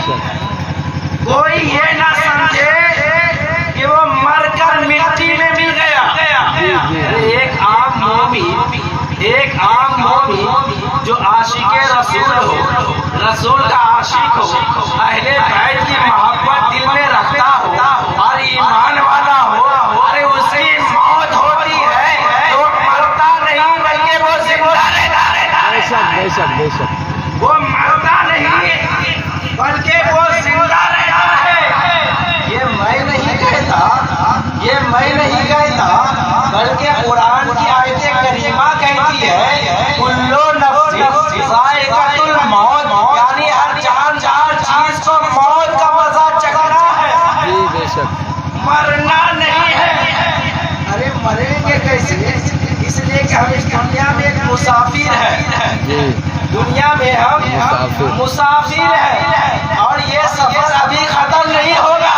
کوئی یہ نہ سمجھے کہ وہ مر کر مٹی میں مل گیا. ایک عام مومن جو عاشق رسول ہو، رسول کا عاشق ہو، اہل بیت کی محبت دل میں رکھتا ہو اور ایمان والا ہو، ارے اس کی موت ہوتی ہے تو مرتا نہیں بلکہ وہ زندہ رہتا ہے. وہ مرتا نہیں بلکہ وہ زندہ رہتا ہے. یہ میں نہیں کہتا بلکہ قرآن کی آیت کریمہ کہتی ہے کلو نفس ذائقۃ الموت، یعنی ہر جان چیز کو موت کا مزہ چکھنا ہے، مرنا نہیں ہے. ارے مریں گے کیسے؟ اس لیے کہ ہم اس دنیا میں ایک مسافر ہیں، دنیا میں ہم مسافر ہیں اور یہ سفر ابھی ختم نہیں ہوگا.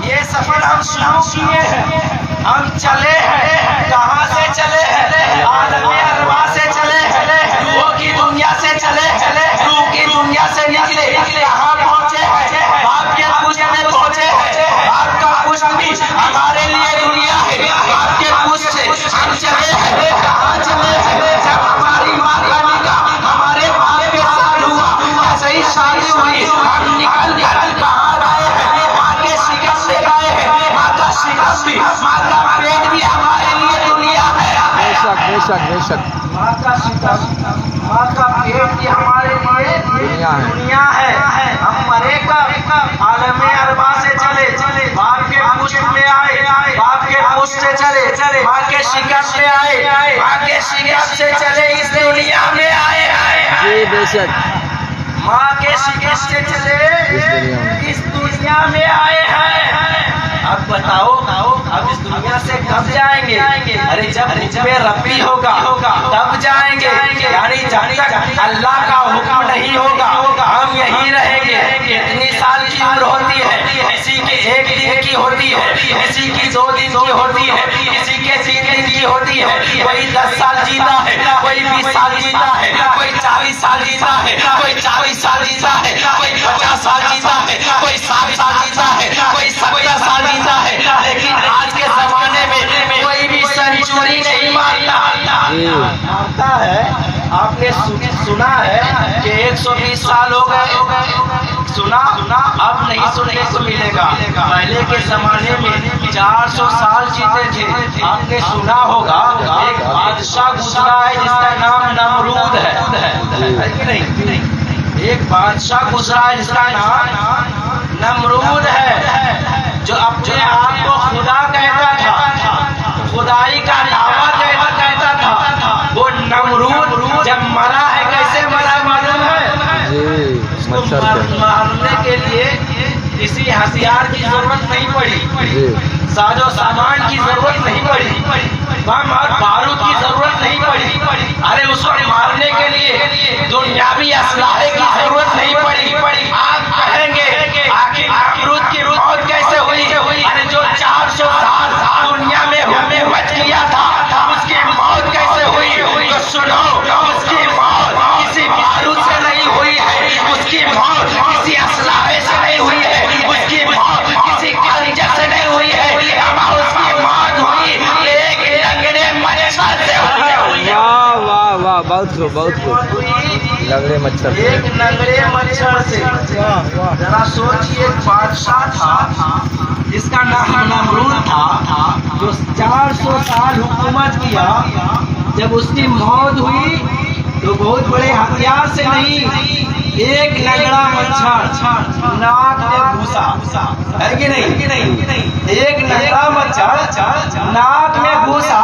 یہ سفر ہم شروع کیے ہیں، ہم چلے ہیں. کہاں سے چلے ہیں؟ عالم ارواح سے چلے ہیں، روح کی دنیا سے چلے ہیں، روح کی دنیا سے نکلے کہاں پہنچے ہیں؟ باپ کے پشت میں پہنچے ہیں. باپ کا پشت بھی ہمارے لیے دنیا ہے. باپ کے پشت سے ہم چلے ہیں. کہاں چلے ہیں؟ جب ہماری ماں کا نکاح ہمارے باپ کے ساتھ ہوا، ایسے ہی شادی ہوئی، ہم نکل کر باہر آئے ہیں. ماں کے شکست سے گئے ہیں، ماں کا شکست بھی، ماں کا پیٹ بھی ہمارے لیے دنیا ہے. بے شک ماں کا شکست، ماں کا پیٹ بھی ہمارے لیے دنیا ہے. ہم مرے کب؟ عالم ارواح سے چلے، باپ کے پشت میں آئے، باپ کے پشت سے چلے، ماں کے شکست میں آئے، ماں کے شکست سے چلے اس دنیا میں آئے. ماں کے شکست سے چلے اس دنیا میں آئے ہیں. اب بتاؤ اب اس دنیا سے کب جائیں گے؟ ارے جب میں ربی ہوگا تب جائیں گے. یعنی جب تک اللہ کا حکم نہیں ہوگا ہم یہیں رہیں گے. کتنی سال کی عمر ہوتی ہے؟ کسی کی 1 دن کی ہوتی ہے، کسی کی 2 دن کی ہوتی ہے، کسی کے 3 دن کی ہوتی ہے. کوئی 10 سال جیتا ہے، کوئی 20 سال جیتا ہے، کوئی 40 سال جیتا ہے، کوئی 40 سال جیتا ہے، کوئی 50 سال جیتا ہے، کوئی 60 سال جیتا ہے، کوئی 70 سال جیتا ہے. لیکن آج کے زمانے میں کوئی بھی سنچری نہیں مارتا ہے. آپ نے سنا ہے کہ 120 سال ہو گئے، سنا اب نہیں سننے کو ملے گا. پہلے کے زمانے میں 400 سال جیتے تھے. آپ نے سنا ہوگا ایک بادشاہ گزرا ہے جس کا نام نمرود ہے کہ نہیں؟ ایک بادشاہ گزرا ہے جس کا نام نمرود ہے، جو اپنے آپ کو خدا کہتا تھا، خدائی کا دعویٰ کہتا تھا. وہ نمرود جب مرا ہے کیسے مرا معلوم ہے؟ اس کو مارنے کے لیے کسی ہتھیار کی ضرورت نہیں پڑی، ساز و سامان کی ضرورت نہیں پڑی، بم اور بارود کی ضرورت نہیں پڑی. ارے اس کو مارنے کے لیے دنیاوی اسلحے کی ضرورت نہیں پڑی. آپ کہیں گے آخر نمرود کی موت کیسے ہوئی؟ ارے جو 400 سال دنیا میں ہمیں بچ گیا تھا اس کی موت کیسے ہوئی؟ تو سنو، اس کی موت کسی بارود سے نہیں ہوئی ہے، اس کی موت کسی اسلحے سے نہیں ہوئی ہے، اس کی موت کسی خنجر سے نہیں ہوئی ہے. اس کی موت ہوئی ایک لنگڑے مچھر سے ہوئی. بہت لنگڑے مچھر، ایک لنگڑے مچھر سے. ذرا سوچئے، ایک بادشاہ تھا جس کا نام نمرود تھا، جو 400 سال حکومت کیا. جب اس کی موت ہوئی تو بہت بڑے ہتھیار سے نہیں، ایک لنگڑا مچھر ناک میں گھسا ہے کہ نہیں؟ ایک لنگڑا مچھر ناک میں گھسا،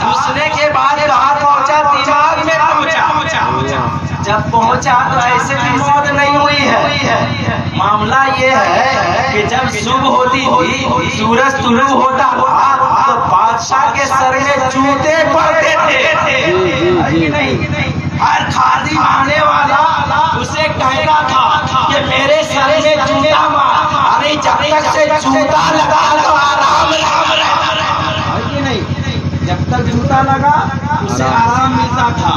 گھسنے کے بعد باہر پہنچا، دماغ میں پہنچا. جب پہنچا تو ایسے بھی موت نہیں ہوئی ہے. معاملہ یہ ہے کہ جب صبح ہوتی تھی، سورج طلوع ہوتا تھا تو بادشاہ کے سر میں جوتے پڑتے تھے. ہر خادم آنے والا اسے کہتا تھا کہ میرے سر میں جوتا مار. ارے جب تک سے جوتا لگا تو آرام رہتا ہے کہ نہیں؟ جب تک جوتا لگا اسے آرام ملتا تھا.